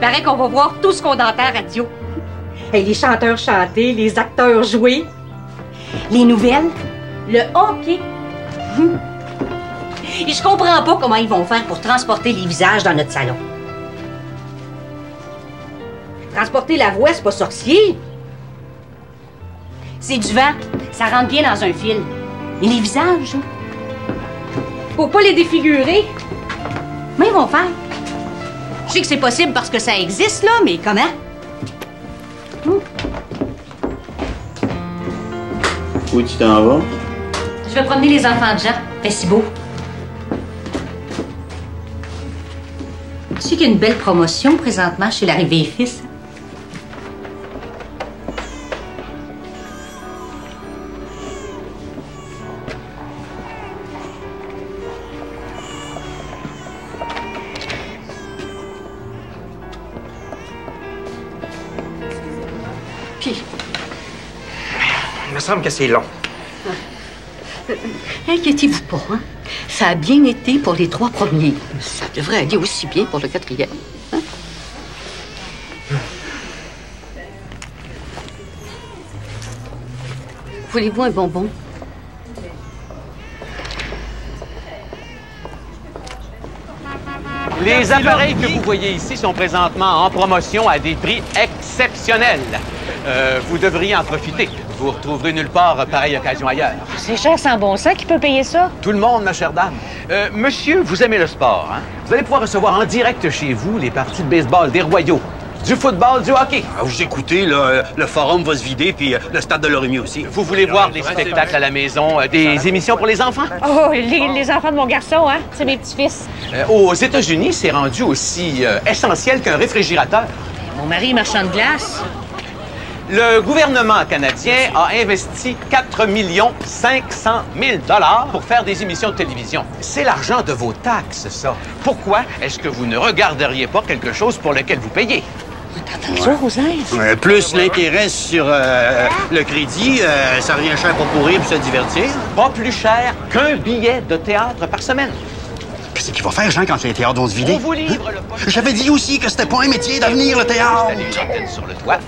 Paraît qu'on va voir tout ce qu'on entend à la radio. Et les chanteurs chanter, les acteurs jouer, les nouvelles, le hockey. Et je comprends pas comment ils vont faire pour transporter les visages dans notre salon. Transporter la voix, c'est pas sorcier. C'est du vent. Ça rentre bien dans un film. Et les visages, faut pas les défigurer. Mais ils vont faire. Je sais que c'est possible parce que ça existe, là, mais comment? Où tu t'en vas? Je vais promener les enfants de Jean. Fait si beau. Tu sais qu'il y a une belle promotion présentement chez l'Arrivée Fils. Puis, il me semble que c'est long. Inquiétez-vous pas, hein? Ça a bien été pour les 3 premiers. Ça devrait aller aussi bien pour le 4e. Hein? Voulez-vous un bonbon? Les appareils que vous voyez ici sont présentement en promotion à des prix exceptionnels. Vous devriez en profiter. Vous retrouverez nulle part pareille occasion ailleurs. C'est cher sans bon sens, qui peut payer ça? Tout le monde, ma chère dame. Monsieur, vous aimez le sport, hein? Vous allez pouvoir recevoir en direct chez vous les parties de baseball des Royaux, du football, du hockey. Ah, vous écoutez, là, le forum va se vider, puis le stade de Lorimier aussi. Vous voulez voir des spectacles à la maison, des émissions pour les enfants? Oh, les enfants de mon garçon, hein? C'est mes petits-fils. Aux États-Unis, c'est rendu aussi essentiel qu'un réfrigérateur. Mon mari est marchand de glace. Le gouvernement canadien a investi 4 500 000 $ pour faire des émissions de télévision. C'est l'argent de vos taxes, ça. Pourquoi est-ce que vous ne regarderiez pas quelque chose pour lequel vous payez? Plus l'intérêt sur le crédit, ça revient cher pour courir pour se divertir. Pas plus cher qu'un billet de théâtre par semaine. Qu'est-ce qu'il va faire, Jean, quand les théâtres vont se vider? On vous livre le poste. J'avais dit aussi que c'était pas un métier d'avenir, le théâtre. Vous installez une antenne sur le toit.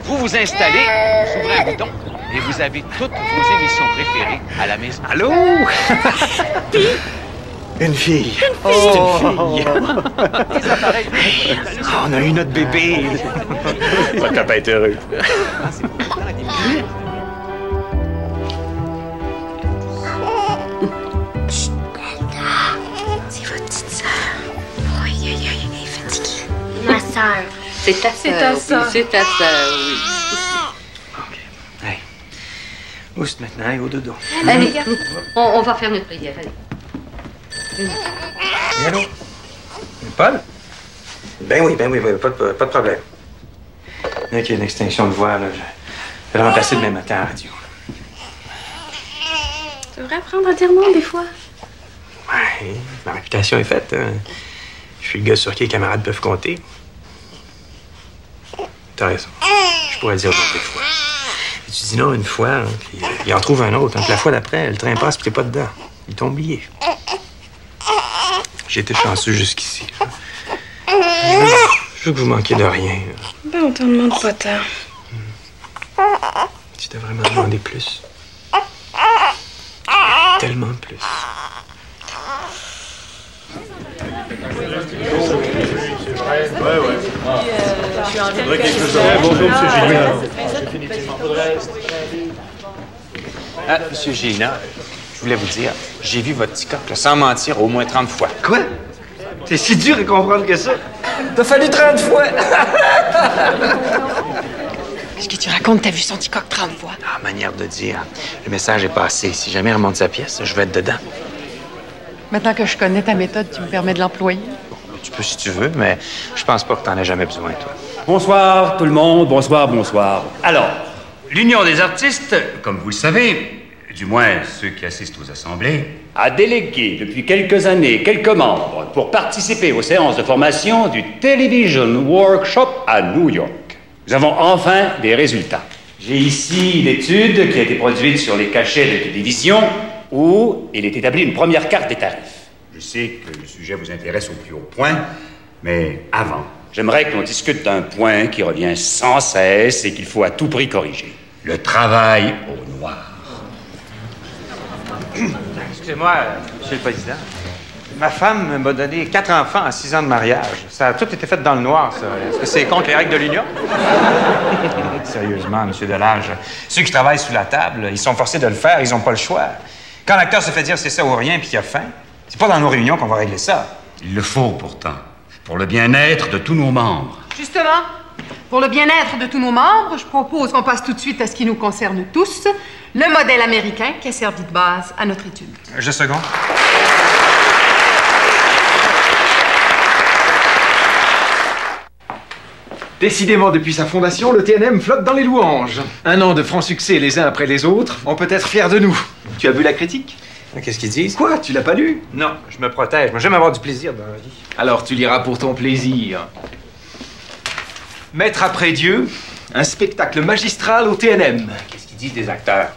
Vous vous installez, vous ouvrez un bouton et vous avez toutes vos émissions préférées à la maison. Allô? Une fille. Oh, une fille. On a eu notre bébé. Votre papa est heureux. C'est votre petite sœur. Oui, elle est fatiguée. Ma sœur. C'est ta sœur. C'est ta sœur, oui. OK. Hey. Oust maintenant et au dodo. Allez, on va faire notre prière, allez. Et allô? Paul? Ben oui, pas de problème. Là qu'il y a une extinction de voix, là, je vais le remplacer demain matin à la radio. Tu devrais apprendre à dire non des fois. Ouais, ma réputation est faite. Hein. Je suis le gars sur qui les camarades peuvent compter. T'as raison. Je pourrais dire non des fois. Et tu dis non une fois, hein, puis il en trouve un autre. Hein, puis la fois d'après, le train passe puis t'es pas dedans. Ils t'ont oublié. J'ai été chanceux jusqu'ici. Je veux que vous manquiez de rien. Ben, on t'en demande pas tant. Tu devrais m'en demander plus. Tellement plus. Bonjour, M. Gilbert. Ah, M. Gina, je voulais vous dire, j'ai vu votre petit coq, là, sans mentir, au moins 30 fois. Quoi? C'est si dur à comprendre que ça. T'as fallu 30 fois. Qu'est-ce que tu racontes? T'as vu son petit coq 30 fois? Ah, manière de dire. Le message est passé. Si jamais il remonte sa pièce, je vais être dedans. Maintenant que je connais ta méthode, tu me permets de l'employer? Tu peux si tu veux, mais je pense pas que t'en aies jamais besoin, toi. Bonsoir tout le monde, bonsoir. Alors, l'Union des artistes, comme vous le savez, du moins ceux qui assistent aux assemblées, a délégué depuis quelques années quelques membres pour participer aux séances de formation du Television Workshop à New York. Nous avons enfin des résultats. J'ai ici une étude qui a été produite sur les cachets de télévision où il est établi une première carte des tarifs. Je sais que le sujet vous intéresse au plus haut point, mais avant j'aimerais que l'on discute d'un point qui revient sans cesse et qu'il faut à tout prix corriger. Le travail au noir. Excusez-moi, Monsieur le Président. Ma femme m'a donné 4 enfants à 6 ans de mariage. Ça a tout été fait dans le noir, ça. Est-ce que c'est contre les règles de l'Union? Sérieusement, Monsieur Delage, ceux qui travaillent sous la table, ils sont forcés de le faire, ils n'ont pas le choix. Quand l'acteur se fait dire c'est ça ou rien puis qu'il a faim, c'est pas dans nos réunions qu'on va régler ça. Il le faut pourtant, pour le bien-être de tous nos membres. Justement, pour le bien-être de tous nos membres, je propose qu'on passe tout de suite à ce qui nous concerne tous, le modèle américain qui a servi de base à notre étude. Je seconde. Décidément, depuis sa fondation, le TNM flotte dans les louanges. 1 an de francs succès les uns après les autres. On peut être fiers de nous. Tu as vu la critique? Qu'est-ce qu'ils disent? Quoi? Tu l'as pas lu? Non, je me protège. Moi, j'aime avoir du plaisir dans la vie. Alors tu liras pour ton plaisir. Maître après Dieu, un spectacle magistral au TNM. Qu'est-ce qu'ils disent des acteurs?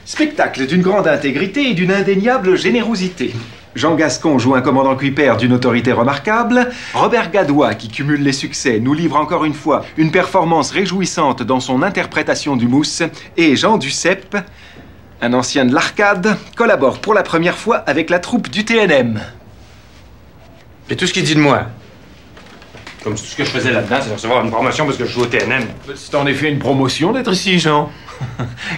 Spectacle d'une grande intégrité et d'une indéniable générosité. Jean Gascon joue un commandant Kuiper d'une autorité remarquable. Robert Gadois, qui cumule les succès, nous livre encore une fois une performance réjouissante dans son interprétation du Mousse. Et Jean Duceppe, un ancien de l'Arcade, collabore pour la première fois avec la troupe du TNM. Et tout ce qu'il dit de moi. Comme si tout ce que je faisais là-dedans, c'est de recevoir une promotion parce que je joue au TNM. C'est en effet une promotion d'être ici, Jean.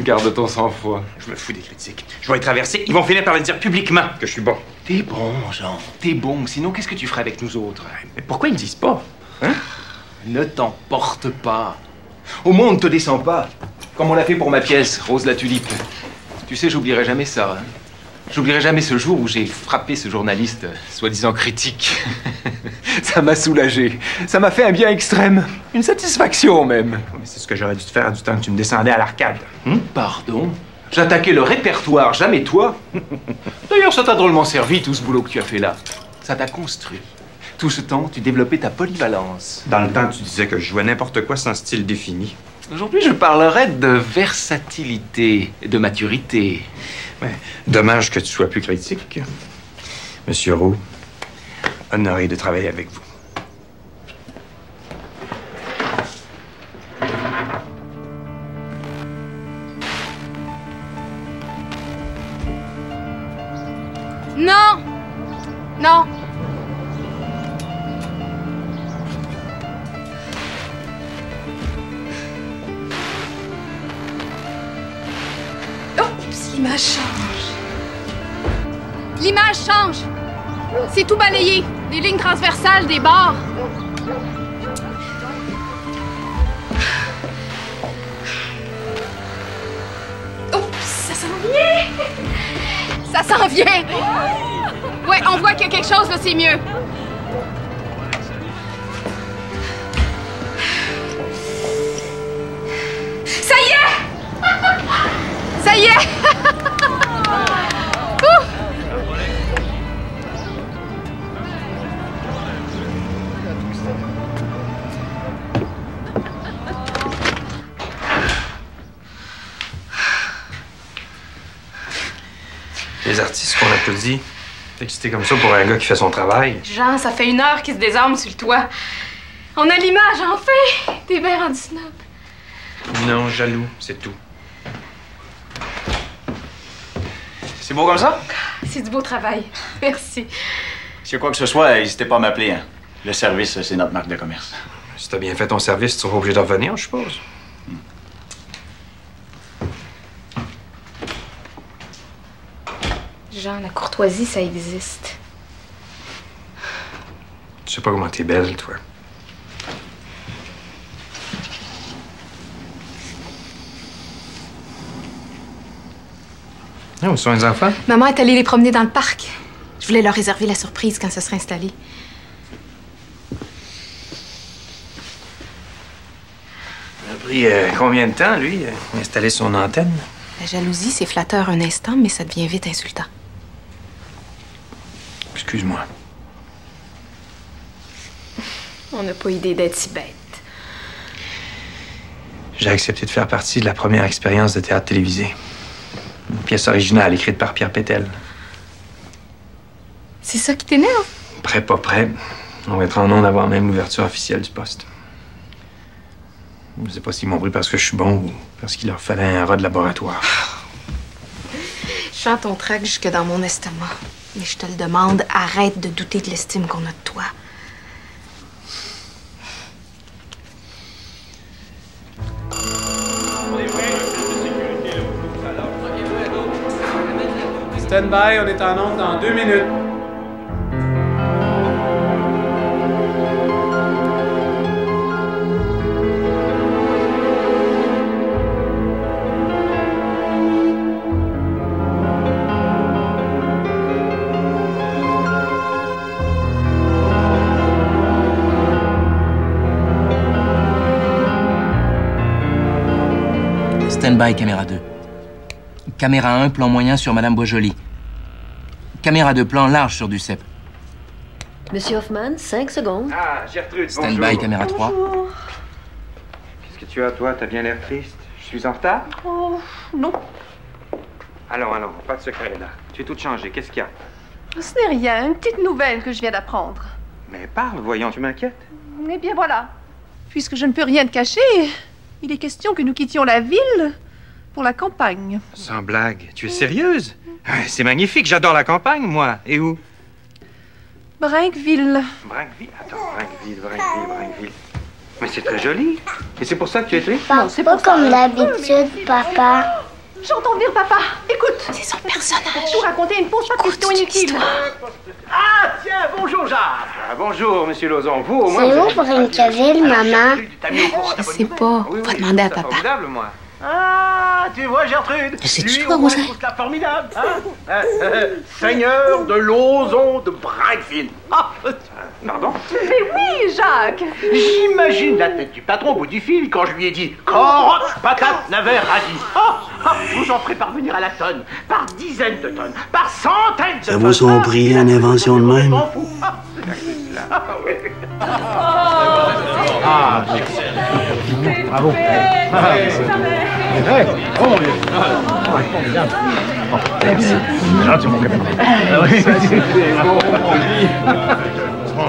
Garde ton sang-froid. Je me fous des critiques. Je vais être traversé. Ils vont finir par le dire publiquement que je suis bon. T'es bon, Jean. T'es bon. Sinon, qu'est-ce que tu ferais avec nous autres? Mais pourquoi ils me disent pas? Hein? Ne t'emporte pas. Au monde, ne te descends pas. Comme on l'a fait pour ma pièce, Rose la Tulipe. Tu sais, j'oublierai jamais ça. Hein? J'oublierai jamais ce jour où j'ai frappé ce journaliste, soi-disant critique. Ça m'a soulagé. Ça m'a fait un bien extrême. Une satisfaction, même. Mais c'est ce que j'aurais dû te faire du temps que tu me descendais à l'Arcade. Pardon? J'attaquais le répertoire, jamais toi. D'ailleurs, ça t'a drôlement servi, tout ce boulot que tu as fait là. Ça t'a construit. Tout ce temps, tu développais ta polyvalence. Dans le temps, tu disais que je jouais n'importe quoi sans style défini. Aujourd'hui, je parlerai de versatilité et de maturité. Ouais, dommage que tu sois plus critique. Monsieur Roux, honoré de travailler avec vous. Non! Non! Oups, l'image change. L'image change. C'est tout balayé. Des lignes transversales, des bords. Oups, ça s'en vient! Ça s'en vient! Ouais, on voit qu'il y a quelque chose, là, c'est mieux. Ça y est! Ça y est! Les artistes qu'on applaudit, excité comme ça pour un gars qui fait son travail. Jean, ça fait 1 heure qu'il se désarme sur le toit. On a l'image, enfin! T'es bien rendu snob. Non, jaloux, c'est tout. C'est beau comme ça? C'est du beau travail. Merci. S'il y a quoi que ce soit, n'hésitez pas à m'appeler. Hein. Le service, c'est notre marque de commerce. Si t'as bien fait ton service, tu seras obligé de revenir, je suppose. Jean, la courtoisie, ça existe. Tu sais pas comment t'es belle, toi. Ah, où sont les enfants? Maman est allée les promener dans le parc. Je voulais leur réserver la surprise quand ça sera installé. Ça a pris combien de temps, lui, installer son antenne? La jalousie, c'est flatteur un instant, mais ça devient vite insultant. Excuse-moi. On n'a pas idée d'être si bête. J'ai accepté de faire partie de la première expérience de théâtre télévisé. Une pièce originale écrite par Pierre Pétel. C'est ça qui t'énerve? Prêt, pas prêt. On va être en ondes avant même l'ouverture officielle du poste. Je sais pas s'ils m'ont pris parce que je suis bon ou parce qu'il leur fallait un rat de laboratoire. Je sens ton trac jusque dans mon estomac. Mais je te le demande, arrête de douter de l'estime qu'on a de toi. Stand by, on est en onde dans 2 minutes. Stand-by, caméra 2. Caméra 1, plan moyen sur Madame Boisjoli. Caméra 2, plan large sur Duceppe. Monsieur Hoffman, 5 secondes. Ah, Gertrude, Stand-by, bonjour. caméra 3. Qu'est-ce que tu as, toi? T'as bien l'air triste? Je suis en retard? Oh, non. Allons, pas de secret, là. Tu es toute changée. Qu'est-ce qu'il y a? Ce n'est rien, une petite nouvelle que je viens d'apprendre. Mais parle, voyons, tu m'inquiètes. Eh bien voilà. Puisque je ne peux rien te cacher, il est question que nous quittions la ville pour la campagne. Sans blague. Tu es sérieuse? C'est magnifique, j'adore la campagne, moi. Et où? Brinkville. Brinkville? Attends, Brinkville. Mais c'est très joli. Et c'est pour ça que tu es triste? Non, c'est pas comme d'habitude, papa. J'entends venir papa. Écoute. C'est son personnage. Tout raconter une fausse question inutile. Ah, tiens, bonjour, Jacques. Ah, bonjour, monsieur Lauzon. Vous, au moins, C'est vous où Brinkville, maman? Je sais pas. Va demander à papa. Formidable, moi. Ah, tu vois, Gertrude. C'est lui, toi, au moins, Rosa. je trouve ça formidable. Hein? Seigneur de Lauzon de Brinkville. Ah, pardon? Mais oui, Jacques. J'imagine la tête du patron au bout du fil quand je lui ai dit carotte, patate, navet, radis. Je vous en ferai parvenir à la tonne, par dizaines de tonnes, par centaines de tonnes. Ça vaut son prix, une invention de même. Ah, bravo. Oh mon Dieu. Gentil, mon copain. Oui, c'est bon.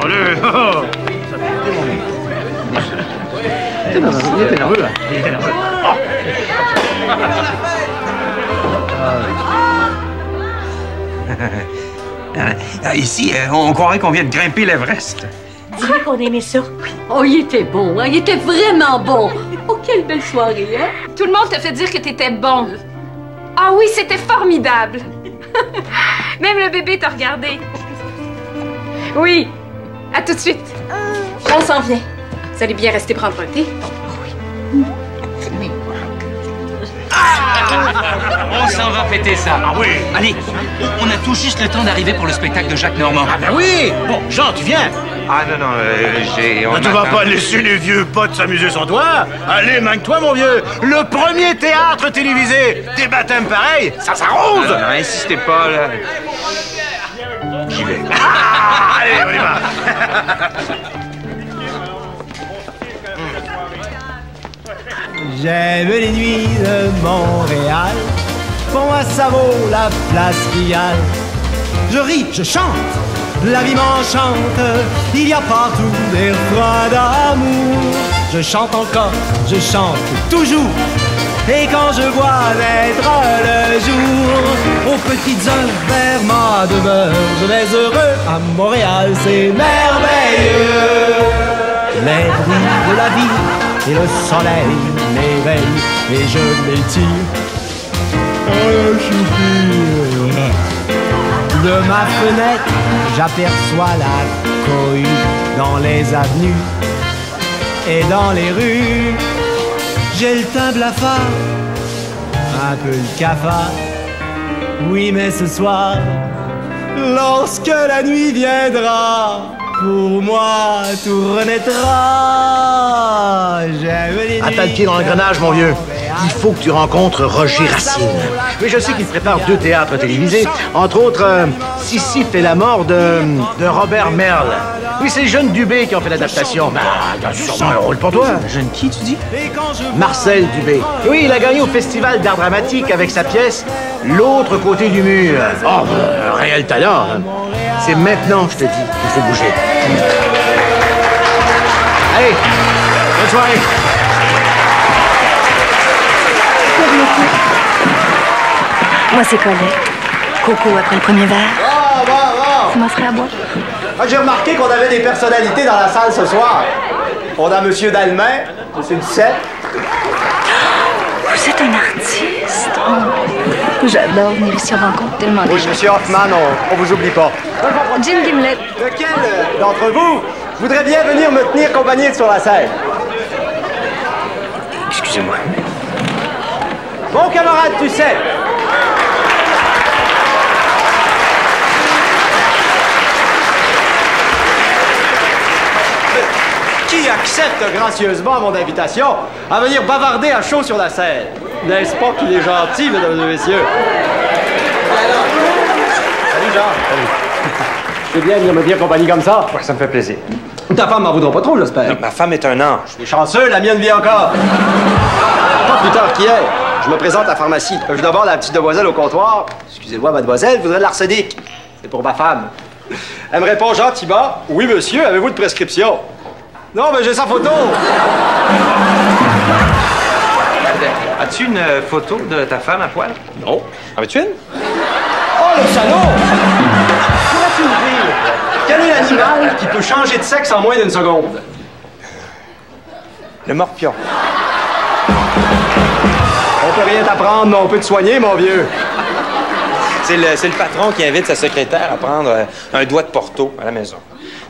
Allez, ça fait mon il était nerveux, là. Il était nerveux. Ici, on croirait qu'on vient de grimper l'Everest. Dis qu'on aimait ça. Oh, il était bon, hein? Il était vraiment bon. Oh, quelle belle soirée, hein? Tout le monde te fait dire que t'étais bon. Ah oui, c'était formidable. Même le bébé t'a regardé. Oui. À tout de suite. On s'en vient. Vous allez bien rester prendre un thé? On s'en va fêter ça. Ah oui. Allez, on a tout juste le temps d'arriver pour le spectacle de Jacques Normand. Ah ben oui. Bon, Jean, tu viens? Ah non, Tu vas pas laisser les vieux potes s'amuser sans toi? Allez, manque-toi, mon vieux. Le premier théâtre télévisé. Des baptêmes pareils, ça s'arrose. Non, insistez pas, là. J'y vais. Ah, allez, on y va. J'aime les nuits de Montréal, pour moi ça vaut la place Pigalle. Je ris, je chante, la vie m'enchante, il y a partout des refrains d'amour. Je chante encore, je chante toujours, et quand je vois naître le jour, aux petites heures vers ma demeure, je vais heureux à Montréal, c'est merveilleux. Les bruits de la vie et le soleil m'éveille et je m'étire de ma fenêtre, j'aperçois la cohue dans les avenues et dans les rues. J'ai le teint blafard, un peu le cafard. Oui, mais ce soir, lorsque la nuit viendra, pour moi tout renaîtra. J'aime les Attends le pied dans l'engrenage, mon vieux. Il faut que tu rencontres Roger Racine. Oui, je sais qu'il prépare 2 théâtres télévisés. Entre autres, Sisyphe et la mort de Robert Merle. Oui, c'est les jeunes Dubé qui ont fait l'adaptation. Bah, il y a sûrement un rôle pour toi. Jeune qui, tu dis? Marcel Dubé. Oui, il a gagné au Festival d'art dramatique avec sa pièce L'autre côté du mur. Oh, réel talent. C'est maintenant, je te dis, il faut bouger. Hey, bonne soirée. Moi, c'est Colette. Coco après le premier verre. Bon. Tu m'offrais à boire? J'ai remarqué qu'on avait des personnalités dans la salle ce soir. On a Monsieur Dallemin, Monsieur Duceppe. Vous êtes un artiste. Oh, j'adore venir ici en rencontre tellement de Oui, gens. Monsieur Hoffman, on vous oublie pas. Jim Gimlet. Lequel d'entre vous voudrait bien venir me tenir compagnie sur la scène? Excusez-moi. Mon camarade Duceppe. Qui accepte gracieusement mon invitation à venir bavarder à chaud sur la scène? N'est-ce pas qu'il est gentil, mesdames et messieurs? Salut, Jean. Salut. C'est bien de venir me tenir compagnie comme ça? Ouais, ça me fait plaisir. Ta femme m'en voudra pas trop, j'espère. Ma femme est un ange. Je suis chanceux, la mienne vit encore. Pas plus tard qu'hier. Je me présente à la pharmacie. Je d'abord la petite demoiselle au comptoir. Excusez-moi, mademoiselle, voudrait de l'arsenic. C'est pour ma femme. Elle me répond gentiment. Oui, monsieur, avez-vous de prescription? Non, mais j'ai sa photo. As-tu une photo de ta femme à poil? Non. En veux-tu une? Oh, le salaud! Pourrais-tu me dire quel est l'animal qui peut changer de sexe en moins d'une seconde? Le morpion. On peut rien t'apprendre, mais on peut te soigner, mon vieux. C'est le patron qui invite sa secrétaire à prendre un doigt de Porto à la maison.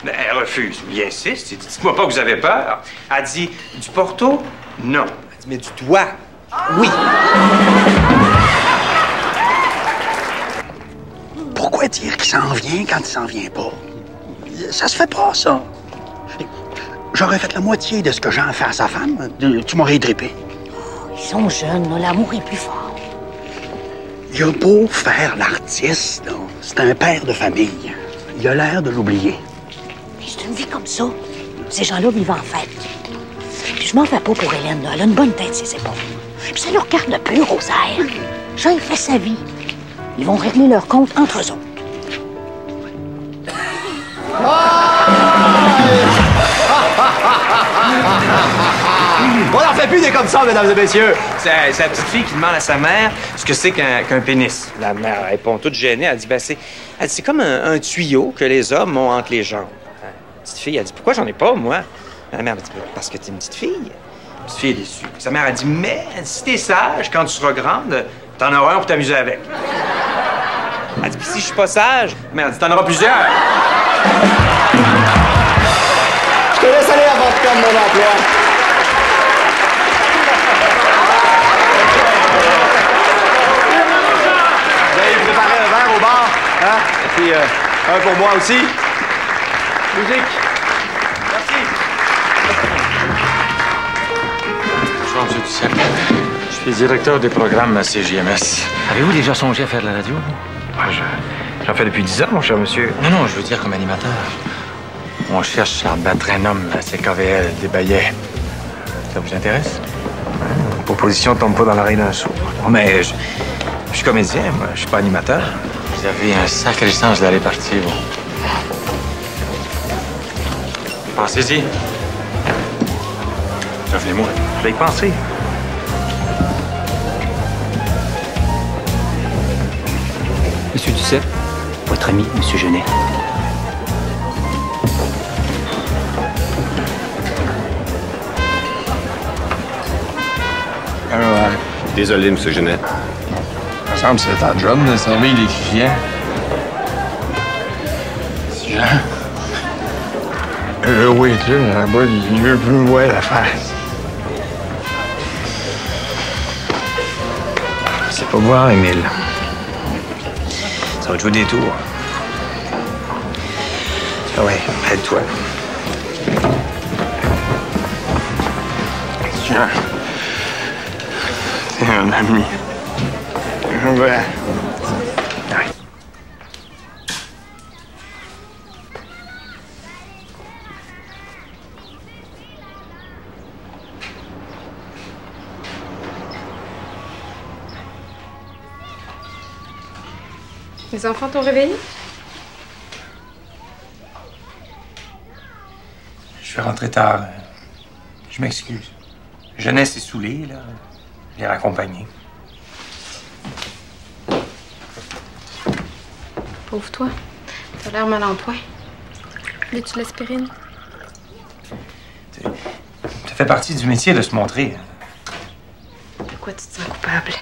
Mais elle refuse. Il insiste. Il dit, dites-moi pas que vous avez peur. Elle dit, du Porto? Non. Elle dit, mais du doigt? Oui. Pourquoi dire qu'il s'en vient quand il s'en vient pas? Ça se fait pas, ça. J'aurais fait la moitié de ce que Jean fait à sa femme. Tu m'aurais drippé. Ils sont jeunes, là. L'amour est plus fort. Il a beau faire l'artiste, là. C'est un père de famille. Il a l'air de l'oublier. Mais c'est une vie comme ça. Ces gens-là vivent en fête. Puis je m'en fais pas pour Hélène, là. Elle a une bonne tête, ses épaules. Puis ça leur garde le peu, Rosaire. Jean, il fait sa vie. Ils vont régler leur compte entre eux autres. On n'en fait plus des comme ça, mesdames et messieurs. C'est la petite fille qui demande à sa mère ce que c'est qu'un pénis. La mère répond toute gênée. Elle dit, c'est comme un tuyau que les hommes ont entre les jambes. La petite fille, elle dit, pourquoi j'en ai pas, moi? La mère, elle dit, parce que t'es une petite fille. La petite fille est déçue. Sa mère a dit, mais si t'es sage, quand tu seras grande, t'en auras un pour t'amuser avec. Elle dit, puis si je suis pas sage, mais elle dit, t'en auras plusieurs. Je te laisse aller avant de perdre mon emploi. Vous allez préparer un verre au bar, hein? Et puis, un pour moi aussi. Musique. Merci. Bonjour, M. Duceppe. Je suis directeur des programmes à CJMS. Avez-vous déjà songé à faire de la radio? J'en fais depuis 10 ans, mon cher monsieur. Non, je veux dire comme animateur. On cherche à battre un homme à CKVL des Baillets. Ça vous intéresse? La proposition tombe pas dans l'oreille d'un sourd. Oh, mais je suis comédien, moi. Je suis pas animateur. Vous avez un sacré sens d'aller partir, vous. Pensez-y. Revenez-moi. Je vais y penser. Monsieur Duceppe, votre ami, Monsieur Genet. Désolé, M. Genet. Ça me semble que c'est ta job de servir les clients. Jean. Le waiter, là-bas, il veut plus me voir la face. C'est pas boire, Émile. Ça va te jouer des tours. Ah ouais, aide-toi. Jean. T'es un ami. Ouais. Les enfants t'ont réveillé? Je vais rentrer tard. Je m'excuse. Jeunesse est saoulée, là. Je l'ai raccompagné. Pauvre toi. T'as l'air mal en point. Veux-tu l'aspirine? Ça fait partie du métier de se montrer. De quoi tu te sens coupable?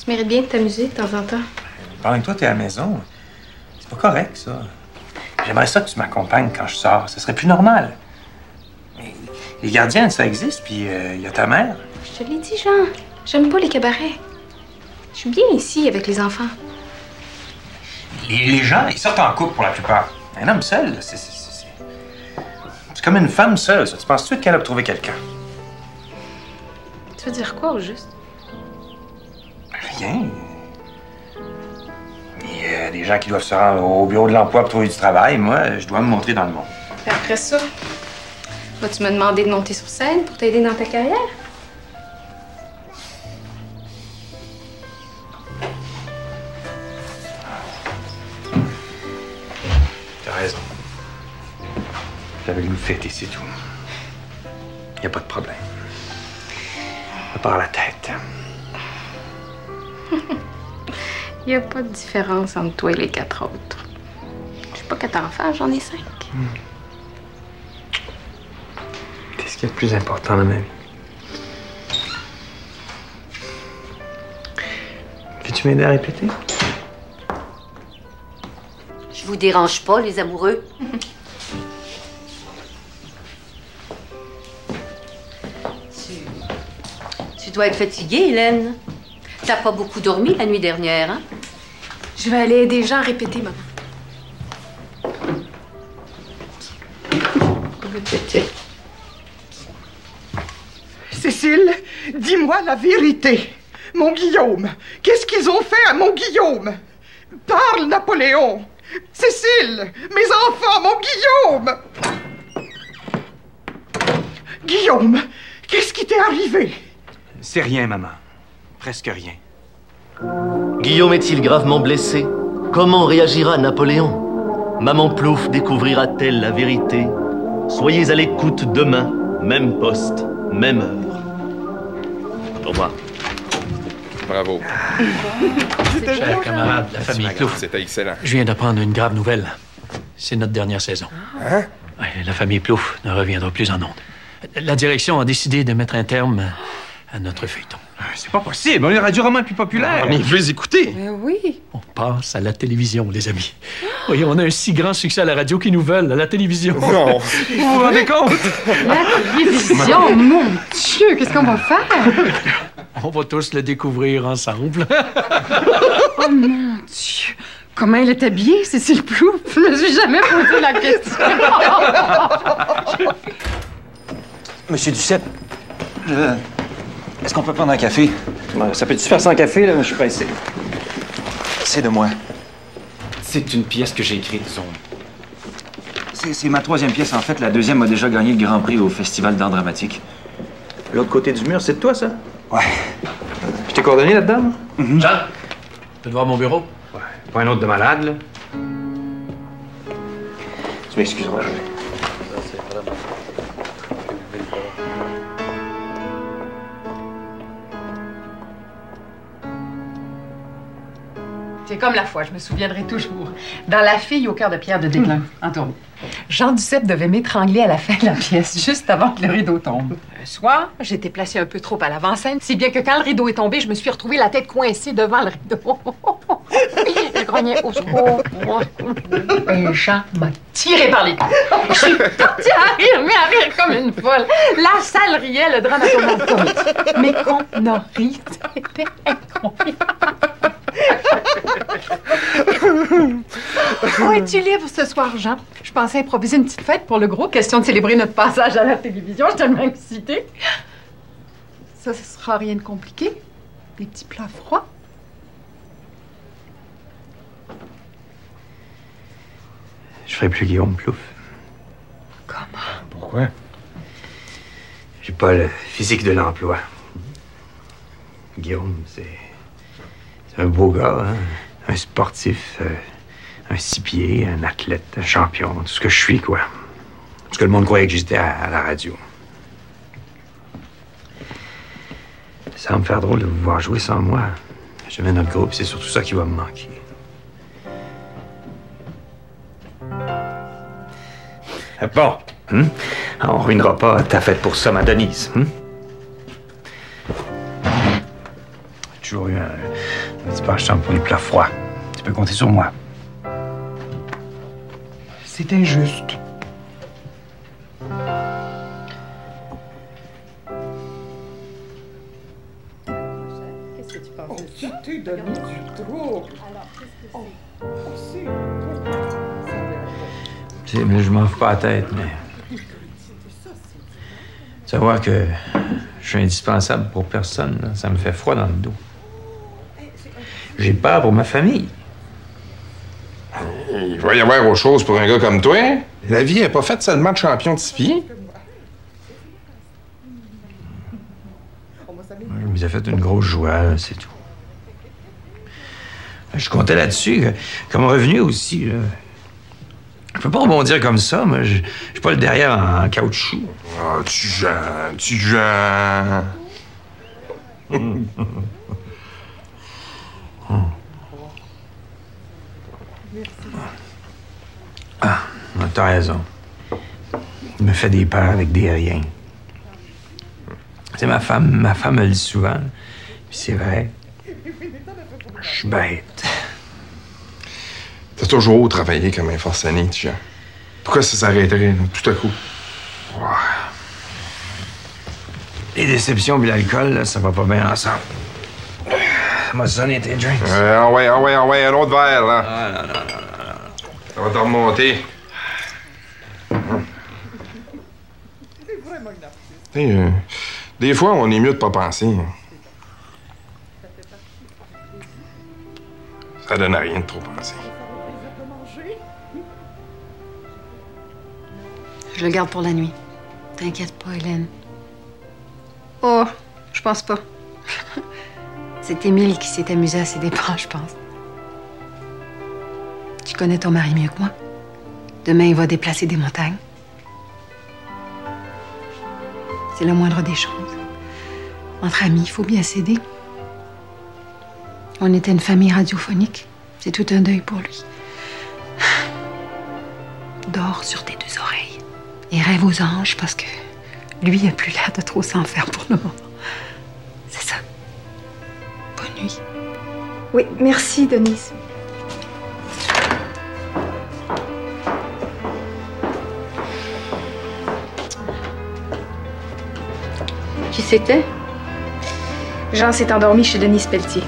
Tu mérites bien de t'amuser de temps en temps. Pendant que toi, t'es à la maison, c'est pas correct, ça. J'aimerais ça que tu m'accompagnes quand je sors. Ce serait plus normal. Mais les gardiens, ça existe, puis il y a ta mère. Je te l'ai dit, Jean. J'aime pas les cabarets. Je suis bien ici avec les enfants. Les gens, ils sortent en couple pour la plupart. Un homme seul, c'est comme une femme seule, ça. Tu penses tout de suite qu'elle a trouvé quelqu'un? Tu veux dire quoi, au juste? Rien. Il y a des gens qui doivent se rendre au bureau de l'emploi pour trouver du travail. Moi, je dois me montrer dans le monde. Et après ça, vas-tu me demander de monter sur scène pour t'aider dans ta carrière? T'as raison. J'avais le goût de fêter, c'est tout. Y a pas de problème. À part la tête. Il n'y a pas de différence entre toi et les 4 autres. Je sais pas 4 enfants, j'en ai 5. C'est ce qui est le plus important dans ma vie. Peux-tu m'aider à répéter? Je vous dérange pas, les amoureux? Tu dois être fatiguée, Hélène. T'as pas beaucoup dormi la nuit dernière, hein? Je vais aller aider Jean à répéter, maman. Cécile, dis-moi la vérité. Mon Guillaume, qu'est-ce qu'ils ont fait à mon Guillaume? Parle, Napoléon. Cécile, mes enfants, mon Guillaume. Guillaume, qu'est-ce qui t'est arrivé? C'est rien, maman. Presque rien. Guillaume est-il gravement blessé? Comment réagira Napoléon? Maman Plouffe découvrira-t-elle la vérité? Soyez à l'écoute demain, même poste, même heure. Au revoir. Bravo. Chers camarades, la famille Plouffe. C'était excellent. Je viens d'apprendre une grave nouvelle. C'est notre dernière saison. Hein? Ouais, la famille Plouffe ne reviendra plus en ondes. La direction a décidé de mettre un terme à notre feuilleton. C'est pas possible. On est la radio roman plus populaire. On veut les écouter. Oui. On passe à la télévision, les amis. Voyez, on a un si grand succès à la radio qu'ils nous veulent à la télévision. Non. Vous vous rendez compte? La télévision, mon Dieu, qu'est-ce qu'on va faire? On va tous le découvrir ensemble. Oh mon Dieu! Comment elle est habillée, Cécile Plouffe? Je me suis jamais posé la question. Monsieur Duceppe, est-ce qu'on peut prendre un café? Ça peut-tu faire sans café, là? Je suis pressé. C'est de moi. C'est une pièce que j'ai écrite, Zone. C'est ma 3e pièce, en fait. La 2e a déjà gagné le Grand Prix au Festival d'art dramatique. L'autre côté du mur, c'est de toi, ça? Ouais. Je t'ai coordonné là-dedans, moi? Jean, tu peux voir mon bureau? Ouais. Pas un autre de malade, là. Tu m'excuseras, je vais. C'est comme la fois, je me souviendrai toujours. Dans La fille au cœur de pierre de Déglin, en tournée. Jean Duceppe devait m'étrangler à la fin de la pièce, juste avant que le rideau tombe. Un soir, j'étais placée un peu trop à l'avant-scène, si bien que quand le rideau est tombé, je me suis retrouvée la tête coincée devant le rideau. Je grognais au secours. Et Jean m'a tiré par les couilles. Je suis partie à rire, mais à rire comme une folle. La salle riait, le drame a tourné en comédie. Mais qu'on a ri, c'était incroyable. Oh, es-tu libre ce soir, Jean? Je pensais improviser une petite fête pour le gros, question de célébrer notre passage à la télévision. Je suis tellement excitée. Ça, ce sera rien de compliqué. Des petits plats froids. Je ferai plus Guillaume Plouffe. Comment? Pourquoi? J'ai pas le physique de l'emploi. Guillaume, c'est un beau gars, hein? Un sportif, un 6 pieds, un athlète, un champion, tout ce que je suis, quoi. Tout ce que le monde croyait que j'étais à la radio. Ça va me faire drôle de vous voir jouer sans moi. J'aimais notre groupe, c'est surtout ça qui va me manquer. Bon, on ruinera pas ta fête pour ça, ma Denise. J'ai toujours eu un petit penchant pour les plats froids. Tu peux compter sur moi. C'est injuste. Qu'est-ce que tu penses de ça? Tu t'es donné du trouble. Mais je m'en fous pas la tête, mais... Savoir que je suis indispensable pour personne, là, ça me fait froid dans le dos. J'ai peur pour ma famille. Il va y avoir autre chose pour un gars comme toi. La vie n'est pas faite seulement de champion de ski. Je vous ai fait une grosse joie, là, c'est tout. Je comptais là-dessus, comme revenu aussi. Là. Je peux pas rebondir comme ça, moi. J'ai pas le derrière en caoutchouc. Ah, tu gênes. Ah, t'as raison. Il me fait des peurs avec des riens. Tu sais, ma femme me le dit souvent. Puis c'est vrai. Je suis bête. T'as toujours travaillé comme un forcené, Jean. Pourquoi ça s'arrêterait, là, tout à coup? Ouais. Les déceptions et l'alcool, là, ça va pas bien ensemble. Ça m'a sonné tes drinks. Ah ouais, un autre verre, là. Ah, non. Ça va te remonter. Hey, des fois, on est mieux de pas penser. Ça donne à rien de trop penser. Je le garde pour la nuit. T'inquiète pas, Hélène. Oh, je pense pas. C'est Émile qui s'est amusé à ses dépens, je pense. Tu connais ton mari mieux que moi. Demain, il va déplacer des montagnes. C'est la moindre des choses. Entre amis, il faut bien s'aider. On était une famille radiophonique. C'est tout un deuil pour lui. Dors sur tes deux oreilles et rêve aux anges parce que lui a plus l'air de trop s'en faire pour le moment. C'est ça. Bonne nuit. Oui, merci, Denise. Qui c'était? Jean s'est endormi chez Denise Pelletier.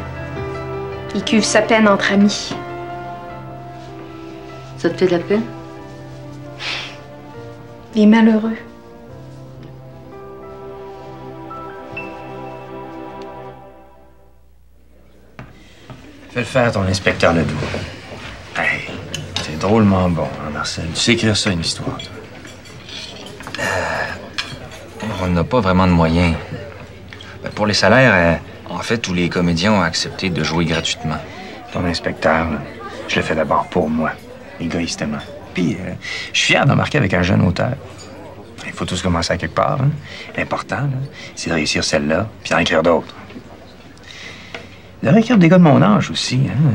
Il cuve sa peine entre amis. Ça te fait de la peine? Il est malheureux. Fais le faire, ton inspecteur Ledoux. Hey, c'est drôlement bon, hein, Marcel. Tu sais écrire ça, une histoire, toi. On n'a pas vraiment de moyens. Pour les salaires, en fait, tous les comédiens ont accepté de jouer gratuitement. Ton inspecteur, là, je le fais d'abord pour moi, égoïstement. Puis, je suis fier d'embarquer avec un jeune auteur. Il faut tous commencer à quelque part. Hein. L'important, là, c'est de réussir celle-là, puis d'en écrire d'autres. Je devrais écrire des gars de mon âge aussi. Hein.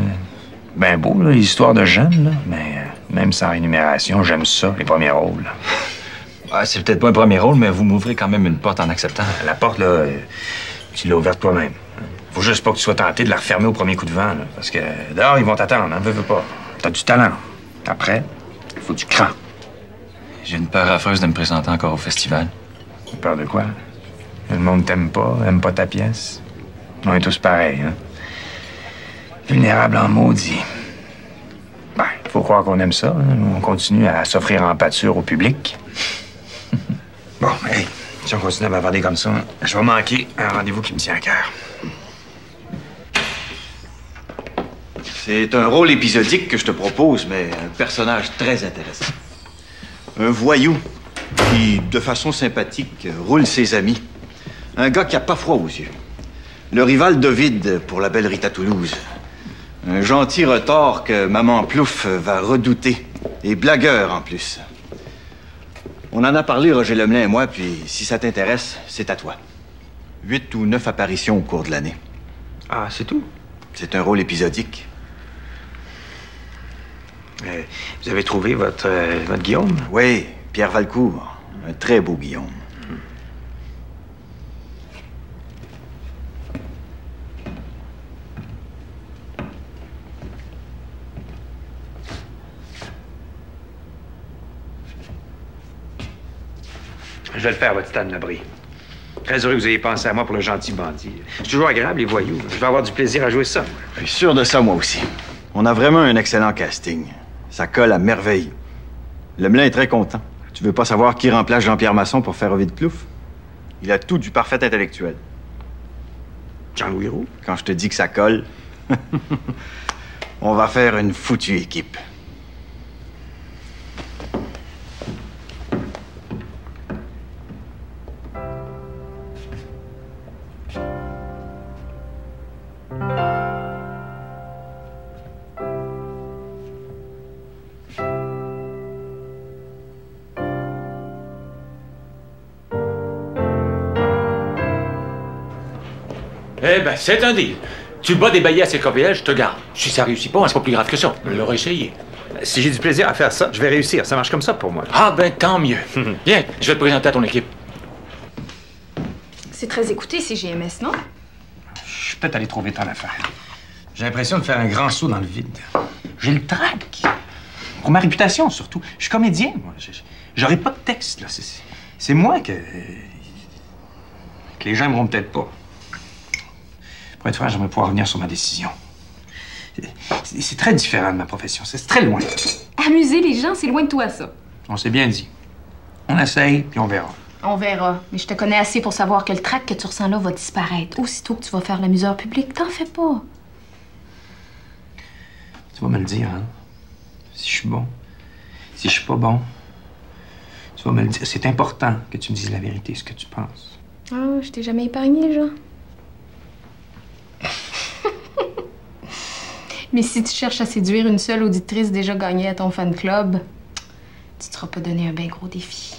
Ben beau, là, les histoires de jeunes, là, mais même sans rémunération, j'aime ça, les premiers rôles. Ah, c'est peut-être pas un premier rôle, mais vous m'ouvrez quand même une porte en acceptant. La porte, là, tu l'as ouverte toi-même. Faut juste pas que tu sois tenté de la refermer au premier coup de vent, là, parce que dehors, ils vont t'attendre, hein, veux pas. T'as du talent. Après, il faut du cran. J'ai une peur affreuse de me présenter encore au festival. Peur de quoi? Le monde t'aime pas ta pièce. On est tous pareils, hein. Vulnérables en maudit. Ben, faut croire qu'on aime ça, hein. On continue à s'offrir en pâture au public. Bon, hey, si on continue à bavarder comme ça, je vais manquer un rendez-vous qui me tient à cœur. C'est un rôle épisodique que je te propose, mais un personnage très intéressant. Un voyou qui, de façon sympathique, roule ses amis. Un gars qui a pas froid aux yeux. Le rival d'Ovide pour la belle Rita Toulouse. Un gentil retors que Maman Plouf va redouter. Et blagueur, en plus. On en a parlé, Roger Lemelin et moi, puis si ça t'intéresse, c'est à toi. 8 ou 9 apparitions au cours de l'année. Ah, c'est tout? C'est un rôle épisodique. Vous avez trouvé votre Guillaume? Oui, Pierre Valcourt. Un très beau Guillaume. Je vais le faire, votre Stan Labrie. Très heureux que vous ayez pensé à moi pour le gentil bandit. C'est toujours agréable, les voyous. Je vais avoir du plaisir à jouer ça. Je suis sûr de ça, moi aussi. On a vraiment un excellent casting. Ça colle à merveille. Lemelin est très content. Tu veux pas savoir qui remplace Jean-Pierre Masson pour faire Ovid Plouffe? Il a tout du parfait intellectuel. Jean-Louis Roux? Quand je te dis que ça colle, on va faire une foutue équipe. Eh ben, c'est un deal. Tu bats des baillets à CKVL, je te garde. Si ça réussit pas, c'est pas plus grave que ça. Je l'aurais essayé. Si j'ai du plaisir à faire ça, je vais réussir. Ça marche comme ça pour moi. Ah ben, tant mieux. Viens, je vais te présenter à ton équipe. C'est très écouté, CGMS, non? Je suis peut-être allé trop vite en affaire. J'ai l'impression de faire un grand saut dans le vide. J'ai le trac. Pour ma réputation, surtout. Je suis comédien, moi. J'aurai pas de texte, là. C'est moi que les gens aimeront peut-être pas. Pour être franc, j'aimerais pouvoir revenir sur ma décision. C'est très différent de ma profession. C'est très loin. Amuser les gens, c'est loin de toi, ça. On s'est bien dit. On essaye, puis on verra. On verra. Mais je te connais assez pour savoir que le trac que tu ressens là va disparaître. Aussitôt que tu vas faire l'amuseur public, t'en fais pas. Tu vas me le dire, hein? Si je suis bon. Si je suis pas bon. Tu vas me le dire. C'est important que tu me dises la vérité, ce que tu penses. Ah, je t'ai jamais épargné, genre. Mais si tu cherches à séduire une seule auditrice déjà gagnée à ton fan club, tu te seras pas donné un bien gros défi.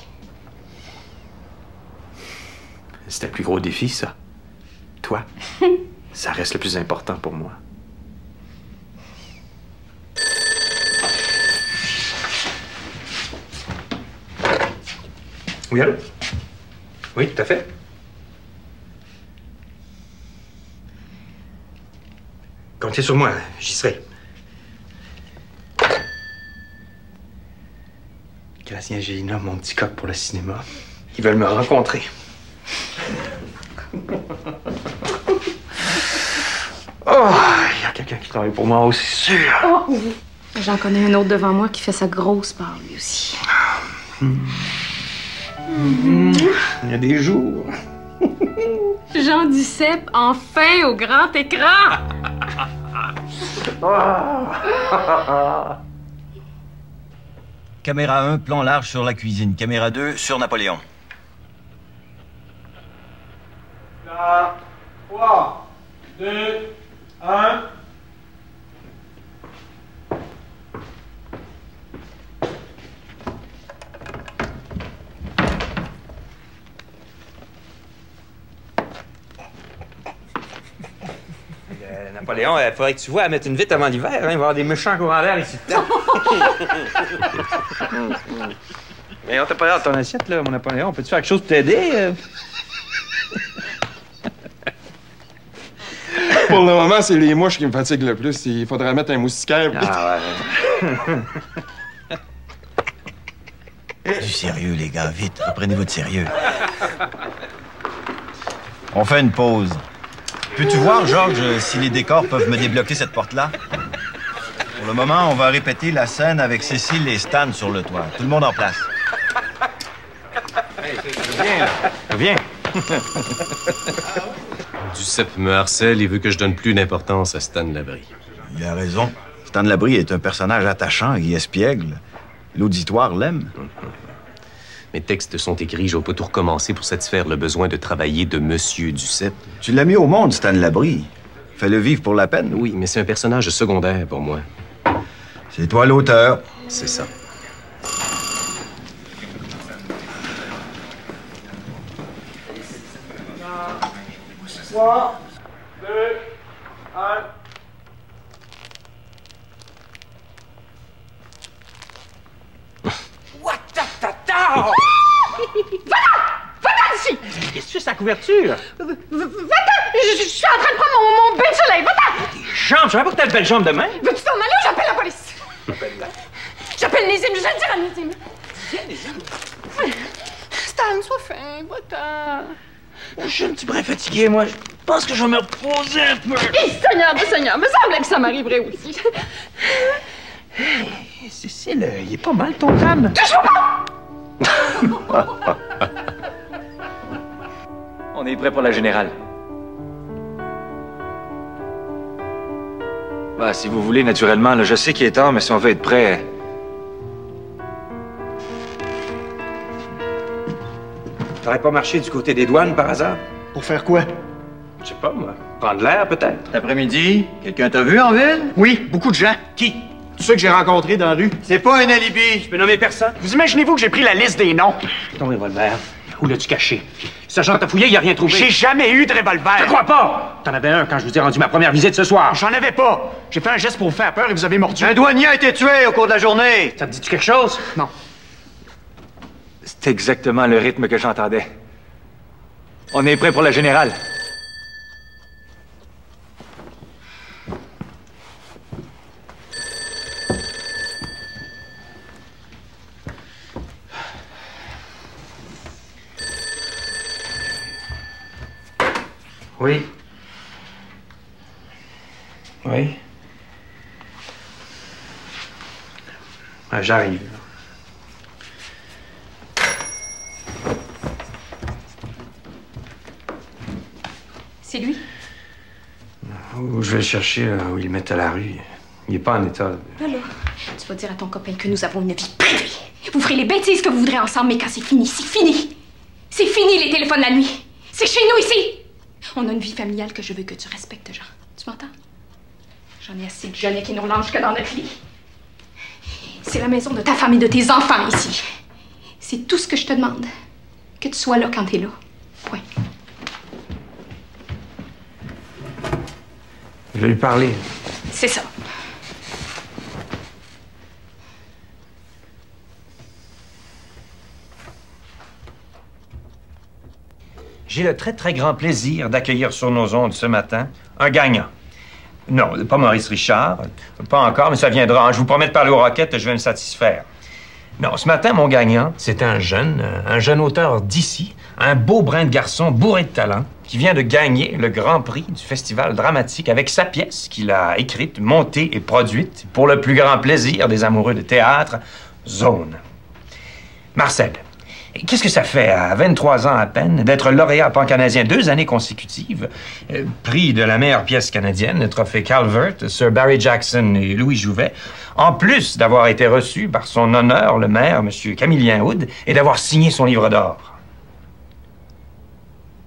C'était le plus gros défi, ça. Toi, ça reste le plus important pour moi. Oui, allô? Oui, tout à fait. Comptez sur moi, j'y serai. Gracien et Gélina, mon petit coq pour le cinéma. Ils veulent me rencontrer. Oh, il y a quelqu'un qui travaille pour moi aussi, c'est sûr. Oh, oui. J'en connais un autre devant moi qui fait sa grosse part, lui aussi. Il y a des jours. Jean Duceppe, enfin au grand écran! Caméra 1, plan large sur la cuisine. Caméra 2, sur Napoléon. 3, 2, 1. Napoléon, il faudrait que tu vois à mettre une vite avant l'hiver. Hein? Il va y avoir des méchants courants d'air ici. Mais on t'a pas l'air de ton assiette, là, mon Napoléon. Peux-tu faire quelque chose pour t'aider? Pour le moment, c'est les mouches qui me fatiguent le plus. Il faudrait mettre un moustiquaire. Ah ouais. Du sérieux, les gars. Vite, reprenez votre sérieux. On fait une pause. Peux-tu voir, Georges, si les décors peuvent me débloquer cette porte-là? Pour le moment, on va répéter la scène avec Cécile et Stan sur le toit. Tout le monde en place. Hey, viens. Duceppe me harcèle et veut que je donne plus d'importance à Stan Labrie. Il a raison. Stan Labrie est un personnage attachant et espiègle. L'auditoire l'aime. Mes textes sont écrits, je vais pas tout recommencer pour satisfaire le besoin de travailler de Monsieur Duceppe. Tu l'as mis au monde, Stan Labrie. Fais-le vivre pour la peine. Oui, mais c'est un personnage secondaire pour moi. C'est toi l'auteur. C'est ça. 3, 2, 1. Ouattatata! Va-t'en ici! Qu'est-ce que tu fais, sa couverture? Va-t'en! Je suis en train de prendre mon bain de soleil! Va-t'en! Tes jambes, je savais pas que t'as de belles jambes de main. Veux-tu t'en aller ou j'appelle la police? Appelle-la. J'appelle Nézim, je vais le dire à Nézim. Stan, sois fin, va-t'en. Je suis un petit brin fatigué, moi. Je pense que je vais me reposer un peu. Seigneur, me semblait que ça m'arriverait aussi. Hey, Cécile, il est pas mal ton crâne. Touche-moi pas! On est prêt pour la générale. Bah, si vous voulez, naturellement, là, je sais qu'il est tard, mais si on veut être prêt... T'aurais pas marché du côté des douanes, par hasard? Pour faire quoi? Je sais pas, moi. Prendre l'air, peut-être. L'après-midi, quelqu'un t'a vu en ville? Oui, beaucoup de gens. Qui? Tous ceux que j'ai rencontrés dans la rue. C'est pas un alibi. Je peux nommer personne? Vous imaginez-vous que j'ai pris la liste des noms? Ton revolver, où l'as-tu caché? Le sergent t'a fouillé, il a rien trouvé. J'ai jamais eu de revolver. Je crois pas! T'en avais un quand je vous ai rendu ma première visite ce soir. J'en avais pas. J'ai fait un geste pour vous faire peur et vous avez mordu. Un douanier a été tué au cours de la journée. Ça te dit-tu quelque chose? Non. C'est exactement le rythme que j'entendais. On est prêt pour la générale. Oui. Oui. J'arrive. C'est lui? Je vais le chercher où ils le mettent à la rue. Il est pas en état. Alors, tu vas dire à ton copain que nous avons une vie privée. Vous ferez les bêtises que vous voudrez ensemble, mais quand c'est fini, c'est fini. C'est fini les téléphones la nuit. C'est chez nous ici. On a une vie familiale que je veux que tu respectes, Jean. Tu m'entends? J'en ai assez de jeunes qui nous relâchent que dans notre lit. C'est la maison de ta femme et de tes enfants ici. C'est tout ce que je te demande. Que tu sois là quand t'es là. Point. Je vais lui parler. C'est ça. J'ai le très, très grand plaisir d'accueillir sur nos ondes ce matin un gagnant. Non, pas Maurice Richard, pas encore, mais ça viendra. Je vous promets de parler aux Roquettes, je vais me satisfaire. Non, ce matin, mon gagnant, c'est un jeune auteur d'ici, un beau brin de garçon bourré de talent, qui vient de gagner le Grand Prix du Festival dramatique avec sa pièce qu'il a écrite, montée et produite pour le plus grand plaisir des amoureux de théâtre, Zone. Marcel, qu'est-ce que ça fait, à 23 ans à peine, d'être lauréat pan-canadien 2 années consécutives, prix de la meilleure pièce canadienne, le trophée Calvert, Sir Barry Jackson et Louis Jouvet, en plus d'avoir été reçu par son honneur, le maire, M. Camillien Hood, et d'avoir signé son livre d'or?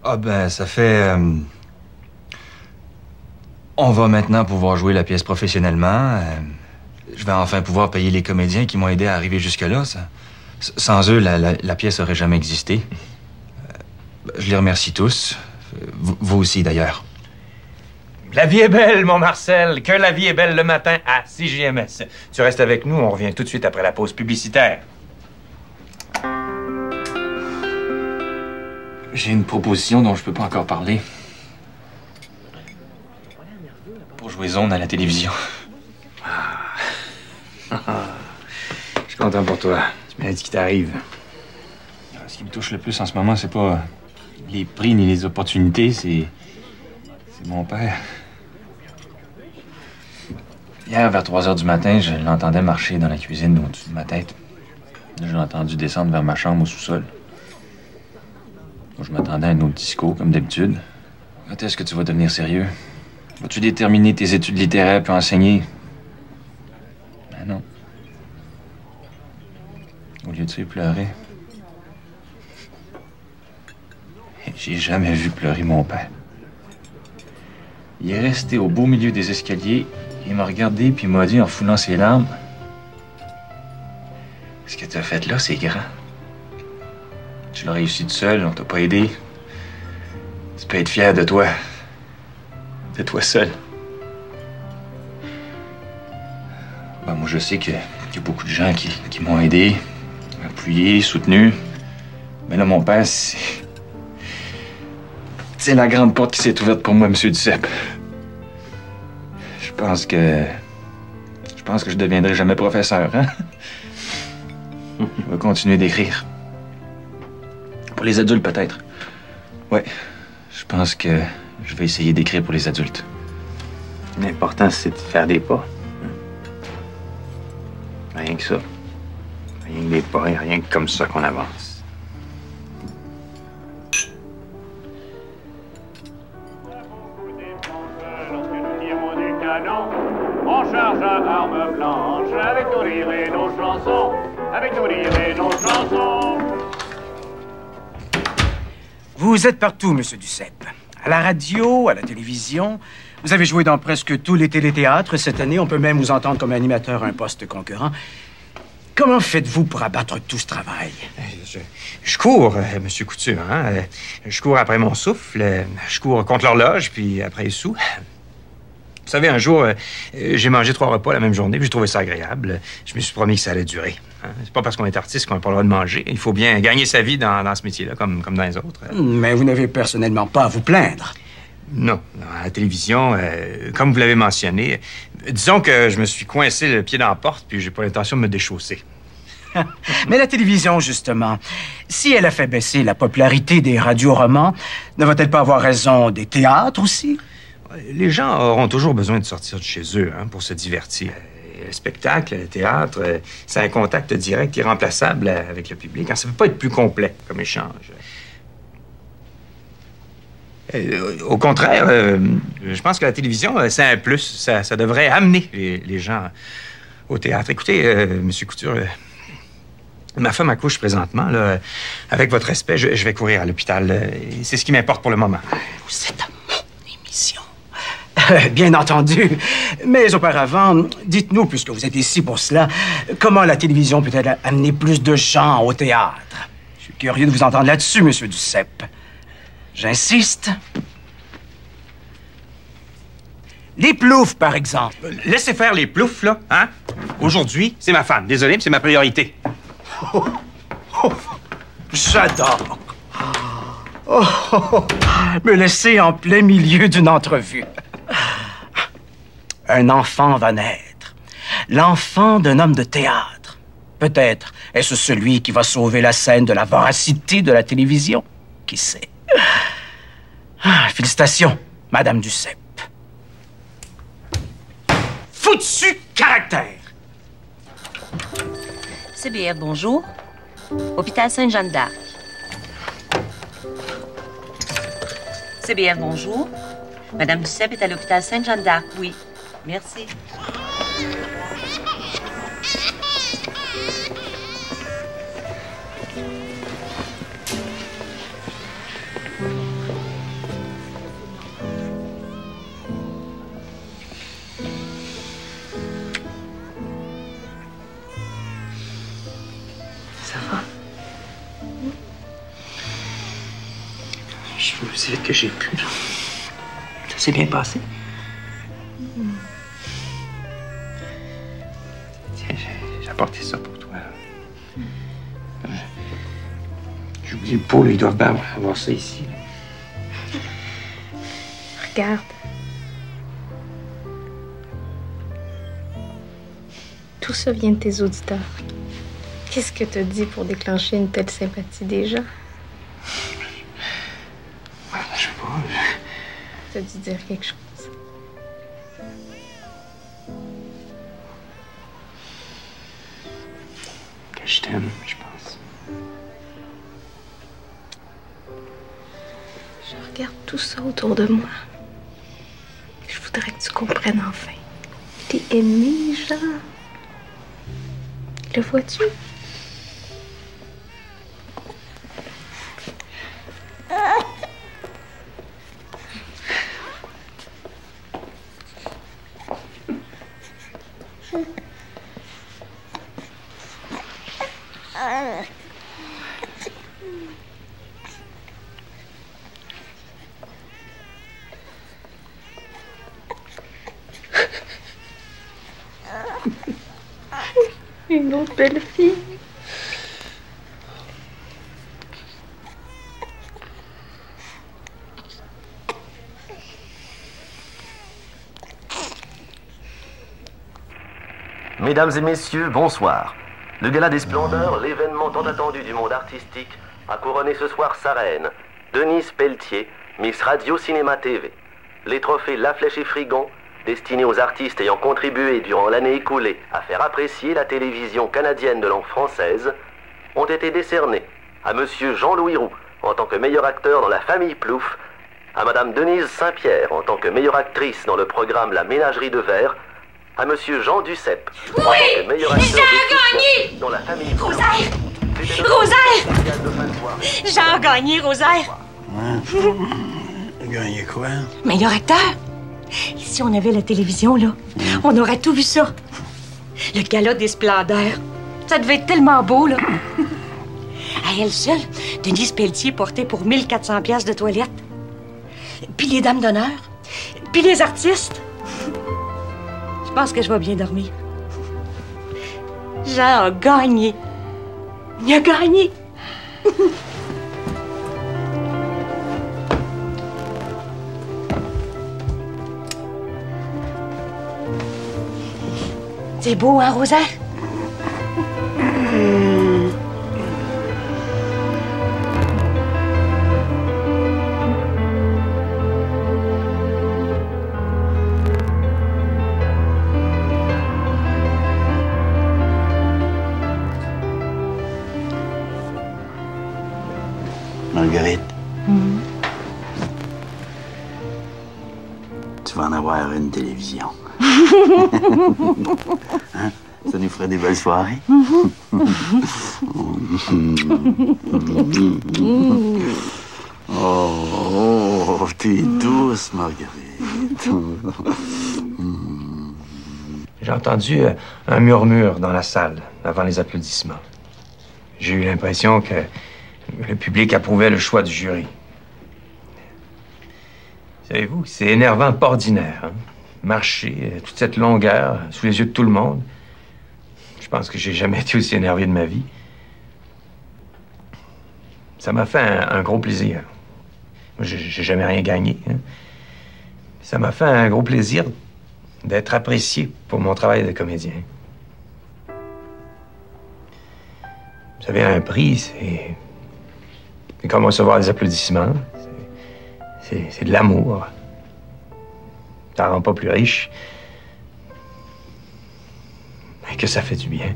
Ah ben, ça fait... On va maintenant pouvoir jouer la pièce professionnellement. Je vais enfin pouvoir payer les comédiens qui m'ont aidé à arriver jusque-là. Sans eux, la pièce aurait jamais existé. Je les remercie tous. Vous aussi, d'ailleurs. La vie est belle, mon Marcel. Que la vie est belle le matin à CJMS. Tu restes avec nous, on revient tout de suite après la pause publicitaire. J'ai une proposition dont je peux pas encore parler. Pour jouer Zone à la télévision. Je suis content pour toi. Tu m'as dit qu'il t'arrive. Ce qui me touche le plus en ce moment, c'est pas les prix ni les opportunités, c'est mon père. Hier, vers 3 heures du matin, je l'entendais marcher dans la cuisine au-dessus de ma tête. Je l'ai entendu descendre vers ma chambre au sous-sol. Moi, je m'attendais à un autre discours, comme d'habitude. Quand est-ce que tu vas devenir sérieux? Vas-tu terminer tes études littéraires puis enseigner? Ben non. Au lieu de ça, il pleurait. J'ai jamais vu pleurer mon père. Il est resté au beau milieu des escaliers, il m'a regardé puis il m'a dit en foulant ses larmes, « Ce que tu as fait là, c'est grand. Tu l'as réussi tout seul, on t'a pas aidé. Tu peux être fier de toi. de toi seul. Ben, moi, je sais qu'il y a beaucoup de gens qui m'ont aidé, appuyé, soutenu. Mais là, mon père, c'est la grande porte qui s'est ouverte pour moi, M. Duceppe. Je pense que je deviendrai jamais professeur, hein? Je vais continuer d'écrire. Pour les adultes, peut-être. Ouais, je pense que je vais essayer d'écrire pour les adultes. L'important, c'est de faire des pas. Rien que ça. Rien que des pas, et rien que comme ça qu'on avance. On charge à armes blanches avec nos rires et nos chansons, avec nos rires et nos chansons. Vous êtes partout, Monsieur Duceppe. À la radio, à la télévision. Vous avez joué dans presque tous les téléthéâtres cette année. On peut même vous entendre comme animateur à un poste concurrent. Comment faites-vous pour abattre tout ce travail? Je cours, Monsieur Couture, hein? Je cours après mon souffle, je cours contre l'horloge, puis après les sous. Vous savez, un jour, j'ai mangé 3 repas la même journée, puis j'ai trouvé ça agréable. Je me suis promis que ça allait durer. Hein? C'est pas parce qu'on est artiste qu'on n'a pas le droit de manger. Il faut bien gagner sa vie dans ce métier-là, comme dans les autres. Mais vous n'avez personnellement pas à vous plaindre. Non. À la télévision, comme vous l'avez mentionné, disons que je me suis coincé le pied dans la porte, puis j'ai pas l'intention de me déchausser. Mais la télévision, justement, si elle a fait baisser la popularité des radioromans, ne va-t-elle pas avoir raison des théâtres aussi? Les gens auront toujours besoin de sortir de chez eux, hein, pour se divertir. Le spectacle, le théâtre, c'est un contact direct, irremplaçable avec le public. Ça ne peut pas être plus complet comme échange. Au contraire, je pense que la télévision, c'est un plus. Ça devrait amener les gens au théâtre. Écoutez, M. Couture, ma femme accouche présentement. Là, avec votre respect, je vais courir à l'hôpital. C'est ce qui m'importe pour le moment. C'est à mon émission. Bien entendu. Mais auparavant, dites-nous, puisque vous êtes ici pour cela, comment la télévision peut-elle amener plus de gens au théâtre? Je suis curieux de vous entendre là-dessus, Monsieur Duceppe. J'insiste. Les ploufs, par exemple. Laissez faire les ploufs, là, hein? Aujourd'hui, c'est ma femme. Désolé, mais c'est ma priorité. J'adore. Me laisser en plein milieu d'une entrevue. Un enfant va naître. L'enfant d'un homme de théâtre. Peut-être est-ce celui qui va sauver la scène de la voracité de la télévision. Qui sait? Félicitations, Madame Duceppe. Foutu caractère! CBF, bonjour. Hôpital Sainte-Jeanne d'Arc. CBF, bonjour. Madame Duceppe est à l'hôpital Sainte-Jeanne d'Arc, oui. Merci. Ça va? Je me disais que j'ai pu. Ça s'est bien passé. Tiens, j'ai apporté ça pour toi. J'ai oublié le pot, là, ils doivent bien avoir ça ici. Regarde. Tout ça vient de tes auditeurs. Qu'est-ce que t'as dit pour déclencher une telle sympathie des gens? Je sais pas. T'as dû dire quelque chose. Que je t'aime, je pense. Je regarde tout ça autour de moi. Je voudrais que tu comprennes enfin. T'es aimé, Jean. Le vois-tu? Une autre belle fille. Mesdames et messieurs, bonsoir. Le Gala des Splendeurs, l'événement tant attendu du monde artistique, a couronné ce soir sa reine, Denise Pelletier, Miss Radio Cinéma TV. Les trophées La Flèche et Frigon, destinés aux artistes ayant contribué durant l'année écoulée à faire apprécier la télévision canadienne de langue française, ont été décernés à Monsieur Jean-Louis Roux en tant que meilleur acteur dans La Famille Plouffe, à Madame Denise Saint-Pierre en tant que meilleure actrice dans le programme La Ménagerie de Verre, à Monsieur Jean Duceppe en tant que meilleur acteur gagné! dans La Famille Plouffe. Rosaire! Rosaire! J'ai gagné, Rosaire! Gagné quoi? Meilleur acteur? Si on avait la télévision, là, on aurait tout vu ça. Le gala des Splendeurs. Ça devait être tellement beau, là. À elle seule, Denise Pelletier portait pour 1400 piastres de toilette. Puis les dames d'honneur. Puis les artistes. Je pense que je vais bien dormir. Jean a gagné. Il a gagné. C'est beau, hein, Rosaire? Marguerite. Tu vas en avoir une télévision. Hein? Ça nous ferait des belles soirées. Oh, t'es douce, Marguerite. J'ai entendu un murmure dans la salle avant les applaudissements. J'ai eu l'impression que le public approuvait le choix du jury. Savez-vous, c'est énervant, pas ordinaire. Hein? Marcher toute cette longueur sous les yeux de tout le monde. Je pense que j'ai jamais été aussi énervé de ma vie. Ça m'a fait un gros plaisir. Moi, j'ai jamais rien gagné. Hein? Ça m'a fait un gros plaisir d'être apprécié pour mon travail de comédien. Vous savez, un prix, c'est comme recevoir des applaudissements. C'est de l'amour. Ça rend pas plus riche. Mais que ça fait du bien.